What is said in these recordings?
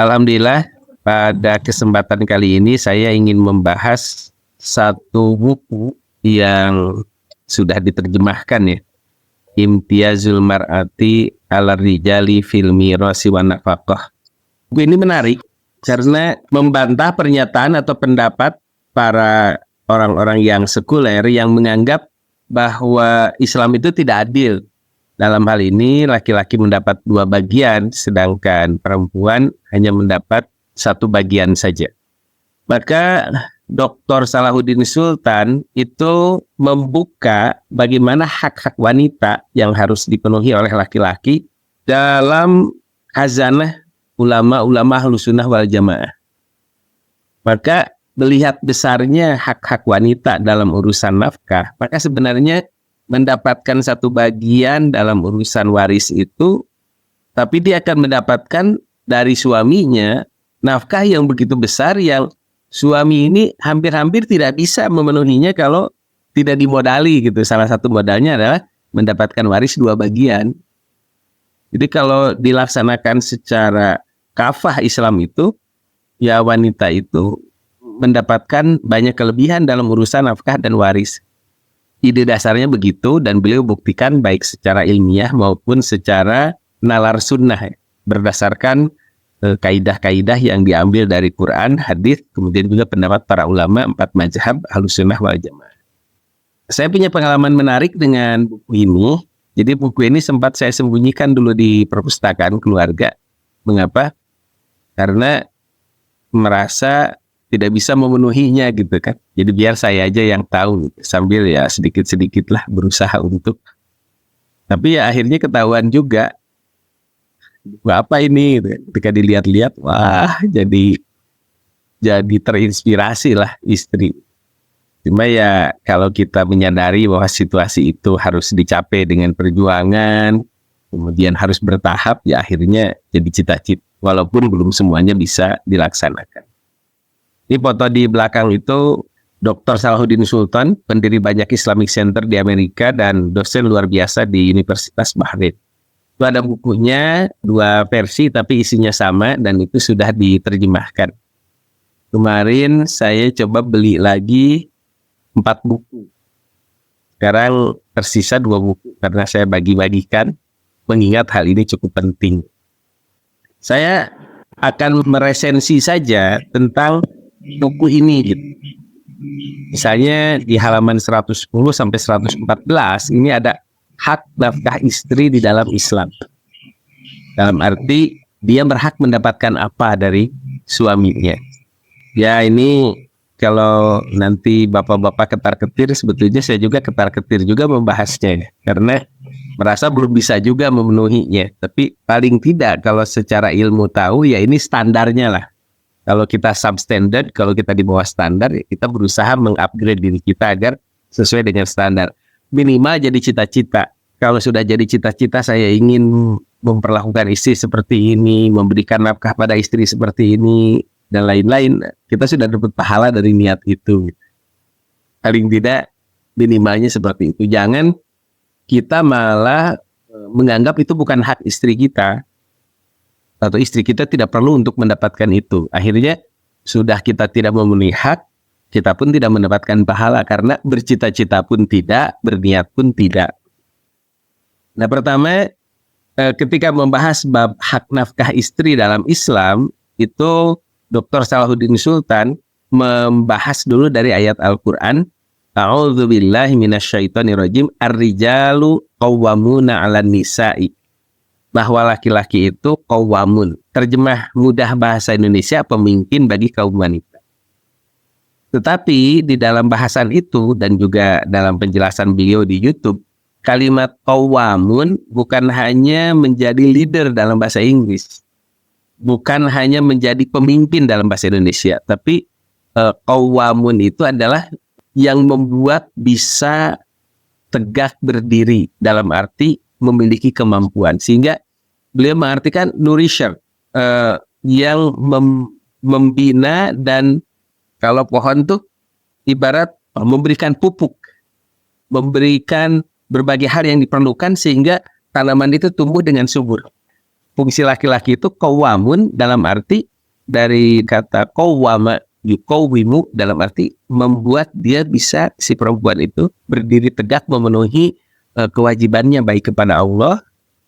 Alhamdulillah, pada kesempatan kali ini saya ingin membahas satu buku yang sudah diterjemahkan ya, Imtiazul Mar'ati 'ala Rijali fil Mirasi wan Nafaqah. Buku ini menarik karena membantah pernyataan atau pendapat para orang-orang yang sekuler yang menganggap bahwa Islam itu tidak adil. Dalam hal ini laki-laki mendapat 2 bagian, sedangkan perempuan hanya mendapat 1 bagian saja. Maka Dr. Salahuddin Sultan itu membuka bagaimana hak-hak wanita yang harus dipenuhi oleh laki-laki dalam khazanah ulama-ulama Ahlus Sunnah wal Jamaah. Maka melihat besarnya hak-hak wanita dalam urusan nafkah, maka sebenarnya mendapatkan 1 bagian dalam urusan waris itu, tapi dia akan mendapatkan dari suaminya nafkah yang begitu besar yang suami ini hampir-hampir tidak bisa memenuhinya kalau tidak dimodali gitu. Salah satu modalnya adalah mendapatkan waris 2 bagian. Jadi kalau dilaksanakan secara kafah Islam itu, ya wanita itu mendapatkan banyak kelebihan dalam urusan nafkah dan waris. Ide dasarnya begitu dan beliau buktikan baik secara ilmiah maupun secara nalar sunnah ya, berdasarkan kaidah-kaidah yang diambil dari Quran, hadis, kemudian juga pendapat para ulama 4 mazhab Ahlus Sunnah wal Jamaah. Saya punya pengalaman menarik dengan buku ini. Jadi buku ini sempat saya sembunyikan dulu di perpustakaan keluarga. Mengapa? Karena merasa tidak bisa memenuhinya gitu kan. Jadi biar saya aja yang tahu gitu. Sambil ya sedikit-sedikit lah berusaha untuk. Tapi ya akhirnya ketahuan juga. Apa ini gitu. Ketika dilihat-lihat, wah jadi terinspirasi lah istri. Cuma ya kalau kita menyadari bahwa situasi itu harus dicapai dengan perjuangan, kemudian harus bertahap, ya akhirnya jadi cita-cita. Walaupun belum semuanya bisa dilaksanakan. Ini foto di belakang itu Dr. Salahuddin Sultan, pendiri banyak Islamic Center di Amerika dan dosen luar biasa di Universitas Bahrain. Itu ada bukunya, 2 versi tapi isinya sama dan itu sudah diterjemahkan. Kemarin saya coba beli lagi 4 buku. Sekarang tersisa 2 buku karena saya bagi-bagikan mengingat hal ini cukup penting. Saya akan meresensi saja tentang buku ini gitu. Misalnya di halaman 110 sampai 114 ini ada hak nafkah istri di dalam Islam. Dalam arti dia berhak mendapatkan apa dari suaminya. Ya ini kalau nanti bapak-bapak ketar-ketir, sebetulnya saya juga ketar-ketir juga membahasnya karena merasa belum bisa juga memenuhinya. Tapi paling tidak kalau secara ilmu tahu ya ini standarnya lah. Kalau kita substandard, kalau kita di bawah standar, ya kita berusaha mengupgrade diri kita agar sesuai dengan standar. Minimal jadi cita-cita. Kalau sudah jadi cita-cita, saya ingin memperlakukan istri seperti ini, memberikan nafkah pada istri seperti ini, dan lain-lain. Kita sudah dapat pahala dari niat itu. Paling tidak, minimalnya seperti itu. Jangan kita malah menganggap itu bukan hak istri kita. Atau istri kita tidak perlu untuk mendapatkan itu. Akhirnya sudah kita tidak memenuhi hak, kita pun tidak mendapatkan pahala karena bercita-cita pun tidak, berniat pun tidak. Nah pertama, ketika membahas bab hak nafkah istri dalam Islam, itu Dr. Salahuddin Sultan membahas dulu dari ayat Al-Quran. A'udzubillahi minasyaitonirrajim. Ar-rijalu qawwamuna 'alan nisa'i. Bahwa laki-laki itu qawwamun. Terjemah mudah bahasa Indonesia, pemimpin bagi kaum wanita. Tetapi di dalam bahasan itu dan juga dalam penjelasan beliau di YouTube, kalimat qawwamun bukan hanya menjadi leader dalam bahasa Inggris. Bukan hanya menjadi pemimpin dalam bahasa Indonesia. Tapi qawwamun itu adalah yang membuat bisa tegak berdiri dalam arti memiliki kemampuan, sehingga beliau mengartikan nourisher, yang membina, dan kalau pohon tuh ibarat memberikan pupuk, memberikan berbagai hal yang diperlukan sehingga tanaman itu tumbuh dengan subur. fungsi laki-laki itu qawamun dalam arti dari kata qawwama yuqawwimu, dalam arti membuat dia bisa, si perempuan itu berdiri tegak memenuhi kewajibannya baik kepada Allah,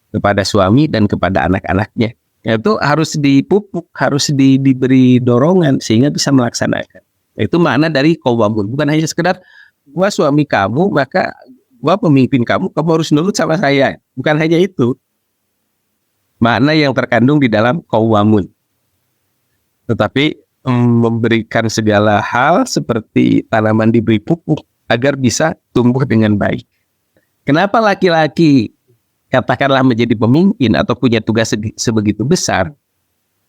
kepada suami, dan kepada anak-anaknya. Itu harus dipupuk, harus diberi dorongan sehingga bisa melaksanakan. Itu makna dari qawamun. Bukan hanya sekedar gua suami kamu, maka gua pemimpin kamu, kamu harus nurut sama saya. Bukan hanya itu. Makna yang terkandung di dalam qawamun. Tetapi memberikan segala hal seperti tanaman diberi pupuk agar bisa tumbuh dengan baik. Kenapa laki-laki katakanlah menjadi pemimpin atau punya tugas sebegitu besar?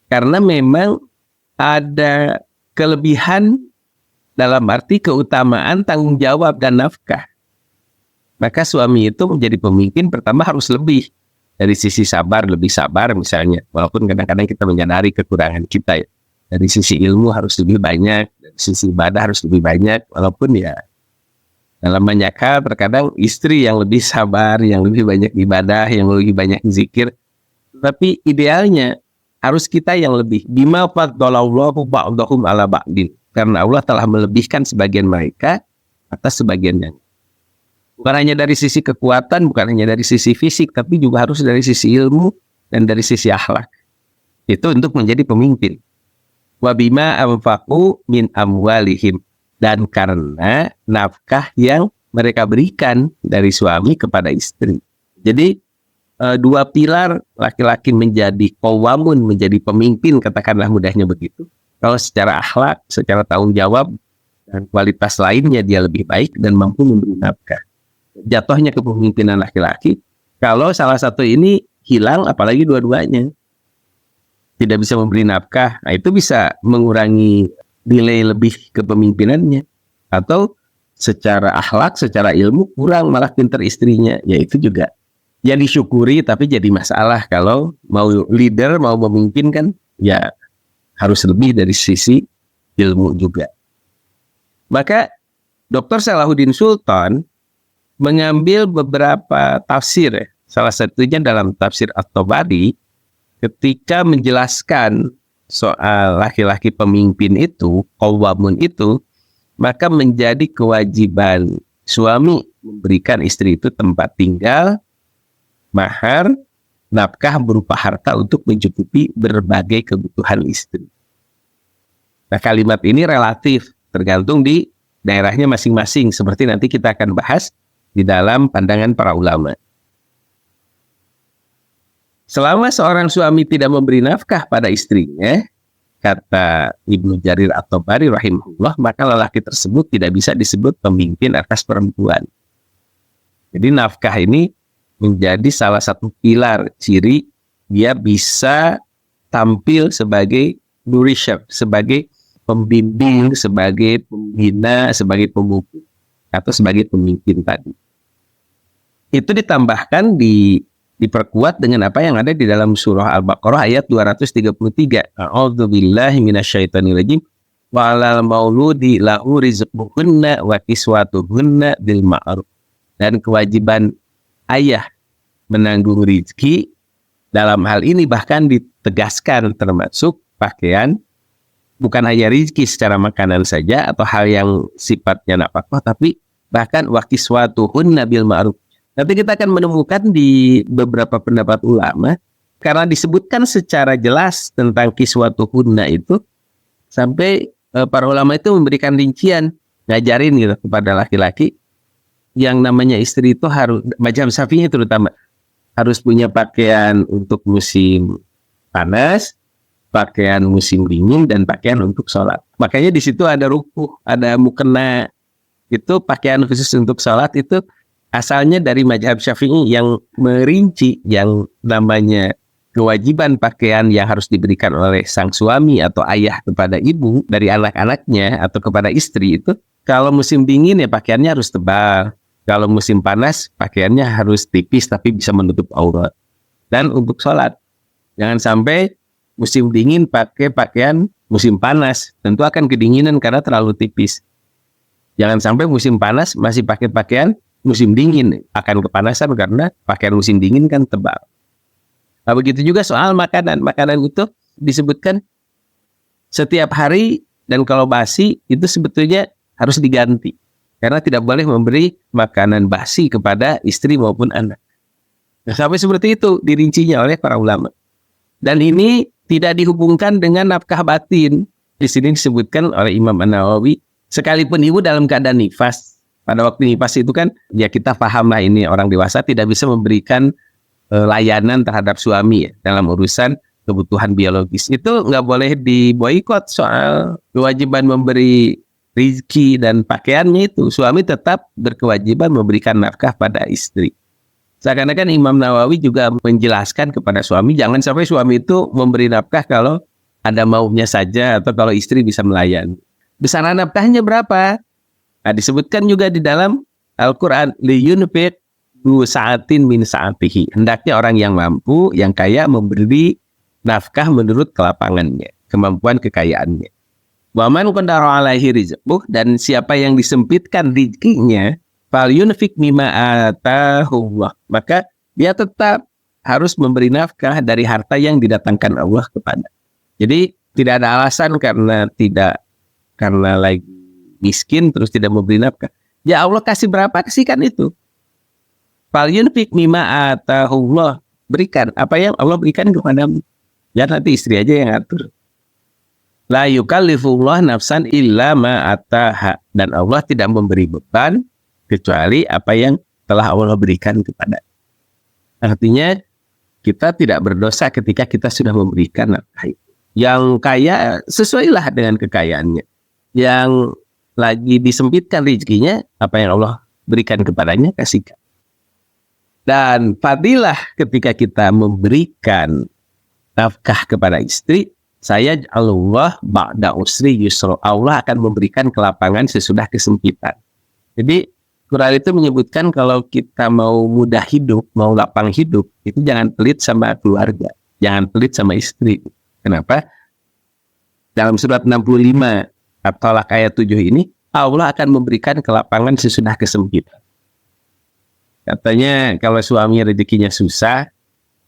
Karena memang ada kelebihan dalam arti keutamaan tanggung jawab dan nafkah. Maka suami itu menjadi pemimpin pertama harus lebih dari sisi sabar, lebih sabar misalnya. Walaupun kadang-kadang kita menyadari kekurangan kita ya. Dari sisi ilmu harus lebih banyak, dari sisi ibadah harus lebih banyak. Walaupun ya dalam banyak hal terkadang istri yang lebih sabar, yang lebih banyak ibadah, yang lebih banyak zikir. Tapi idealnya harus kita yang lebih. Bima faddalallahu ba'dahum ala ba'din. Karena Allah telah melebihkan sebagian mereka atas sebagian yang. Bukan hanya dari sisi kekuatan, bukan hanya dari sisi fisik, tapi juga harus dari sisi ilmu dan dari sisi akhlak. Itu untuk menjadi pemimpin. Wa bima anfaqu min amwalihim, dan karena nafkah yang mereka berikan dari suami kepada istri. Jadi dua pilar laki-laki menjadi qawamun, menjadi pemimpin, katakanlah mudahnya begitu. Kalau secara akhlak, secara tanggung jawab dan kualitas lainnya dia lebih baik dan mampu memberi nafkah. Jatuhnya kepemimpinan laki-laki kalau salah satu ini hilang, apalagi dua-duanya tidak bisa memberi nafkah, nah itu bisa mengurangi nilai lebih kepemimpinannya. Atau secara akhlak, secara ilmu kurang, malah pinter istrinya, ya itu juga ya disyukuri, tapi jadi masalah kalau mau leader, mau memimpin kan ya harus lebih dari sisi ilmu juga. Maka Dr. Salahuddin Sultan mengambil beberapa tafsir, salah satunya dalam tafsir At-Tabari, ketika menjelaskan soal laki-laki pemimpin itu, qawamun itu, maka menjadi kewajiban suami memberikan istri itu tempat tinggal, mahar, nafkah berupa harta untuk mencukupi berbagai kebutuhan istri. Nah, kalimat ini relatif, tergantung di daerahnya masing-masing, seperti nanti kita akan bahas di dalam pandangan para ulama. Selama seorang suami tidak memberi nafkah pada istrinya, kata Ibnu Jarir At-Tabari rahimahullah, maka lelaki tersebut tidak bisa disebut pemimpin atas perempuan. Jadi nafkah ini menjadi salah satu pilar ciri dia bisa tampil sebagai nourisher, sebagai pembimbing, sebagai pembina, sebagai pemupuk, atau sebagai pemimpin tadi. Itu ditambahkan diperkuat dengan apa yang ada di dalam surah Al-Baqarah ayat 233. A'udzubillahi minasyaitonirrajim. Wa 'alal mauludi lahu rizquhunna wa kiswatuhunna bil ma'ruf. Dan kewajiban ayah menanggung rezeki, dalam hal ini bahkan ditegaskan termasuk pakaian, bukan hanya rezeki secara makanan saja atau hal yang sifatnya nafkah, tapi bahkan wa kiswatuhunna bil ma'ruf. Nanti kita akan menemukan di beberapa pendapat ulama, karena disebutkan secara jelas tentang kiswatuhunna itu, sampai para ulama itu memberikan rincian, ngajarin gitu kepada laki-laki, yang namanya istri itu harus, mazhab Syafi'i terutama, harus punya pakaian untuk musim panas, pakaian musim dingin, dan pakaian untuk sholat. Makanya di situ ada rukuh, ada mukena, itu pakaian khusus untuk sholat itu asalnya dari mazhab Syafi'i yang merinci yang namanya kewajiban pakaian yang harus diberikan oleh sang suami atau ayah kepada ibu dari anak-anaknya atau kepada istri itu, kalau musim dingin ya pakaiannya harus tebal, kalau musim panas pakaiannya harus tipis tapi bisa menutup aurat. Dan untuk sholat, jangan sampai musim dingin pakai pakaian musim panas, tentu akan kedinginan karena terlalu tipis. Jangan sampai musim panas masih pakai pakaian musim dingin, akan kepanasan karena pakaian musim dingin kan tebal. Nah, begitu juga soal makanan. Makanan itu disebutkan setiap hari, dan kalau basi itu sebetulnya harus diganti. Karena tidak boleh memberi makanan basi kepada istri maupun anak. Nah, sampai seperti itu dirincinya oleh para ulama. Dan ini tidak dihubungkan dengan nafkah batin. Di sini disebutkan oleh Imam An-Nawawi, sekalipun ibu dalam keadaan nifas, pada waktu nifas itu kan, ya kita paham lah ini orang dewasa tidak bisa memberikan layanan terhadap suami ya, dalam urusan kebutuhan biologis. Itu nggak boleh diboikot soal kewajiban memberi rezeki dan pakaiannya itu. Suami tetap berkewajiban memberikan nafkah pada istri. Seakan-akan Imam Nawawi juga menjelaskan kepada suami, jangan sampai suami itu memberi nafkah kalau ada maunya saja atau kalau istri bisa melayani. Besaran nafkahnya berapa? Nah, disebutkan juga di dalam Al-Quran, liyunfiq du sa'atin min sa'atihi. Hendaknya orang yang mampu, yang kaya memberi nafkah menurut kelapangannya, kemampuan kekayaannya. Wa man qadara alaihi rizquh, dan siapa yang disempitkan rezekinya, fal yunfiq mimma atahullah, maka dia tetap harus memberi nafkah dari harta yang didatangkan Allah kepada. Jadi tidak ada alasan karena lagi miskin terus tidak memberi nafkah. Ya Allah kasih berapa, kasihkan itu. Fal yunfiq mimma atahullah, berikan apa yang Allah berikan kepadamu. Ya nanti istri aja yang atur. La yukallifullah nafsan illa ma ataha, dan Allah tidak memberi beban kecuali apa yang telah Allah berikan kepada. Artinya kita tidak berdosa ketika kita sudah memberikan nafkah itu. Yang kaya sesuailah dengan kekayaannya. Yang lagi disempitkan rezekinya, apa yang Allah berikan kepadanya kasihkan. Dan fadilah ketika kita memberikan nafkah kepada istri, saya Allah ba'da usri yusra, Allah akan memberikan kelapangan sesudah kesempitan. Jadi Quran itu menyebutkan kalau kita mau mudah hidup, mau lapang hidup, itu jangan pelit sama keluarga, jangan pelit sama istri. Kenapa? Dalam surat 65 At-Thalaq ayat 7 ini, Allah akan memberikan kelapangan sesudah kesempitan. Katanya kalau suami rezekinya susah,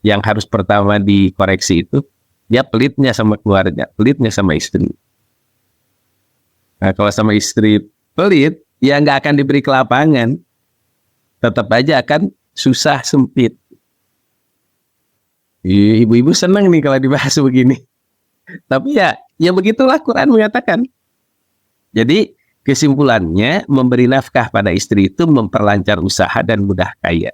yang harus pertama dikoreksi itu, dia pelitnya sama keluarga, pelitnya sama istri. Nah, kalau sama istri pelit, ya nggak akan diberi kelapangan. Tetap aja akan susah, sempit. Ibu-ibu senang nih kalau dibahas begini. Tapi ya begitulah Quran mengatakan. Jadi kesimpulannya, memberi nafkah pada istri itu memperlancar usaha dan mudah kaya.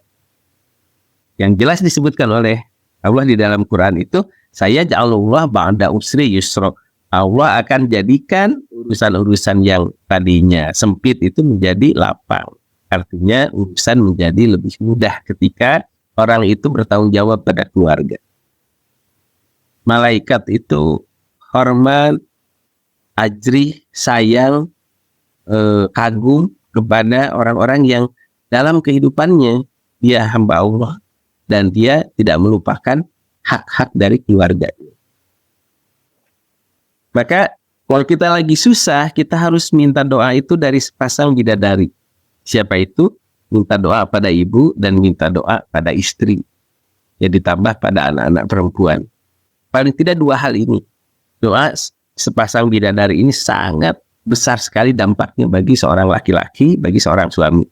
Yang jelas disebutkan oleh Allah di dalam Quran itu, saya ja'alullah ba'da usri yusra. Allah akan jadikan urusan-urusan yang tadinya sempit itu menjadi lapang. Artinya urusan menjadi lebih mudah ketika orang itu bertanggung jawab pada keluarga. Malaikat itu hormat, ajri, sayang, kagum kepada orang-orang yang dalam kehidupannya dia hamba Allah dan dia tidak melupakan hak-hak dari keluarganya. Maka kalau kita lagi susah, kita harus minta doa itu dari sepasang bidadari. Siapa itu? Minta doa pada ibu dan minta doa pada istri. Ya ditambah pada anak-anak perempuan. Paling tidak dua hal ini. Doa sepasang bidadari ini sangat besar sekali dampaknya bagi seorang laki-laki, bagi seorang suami.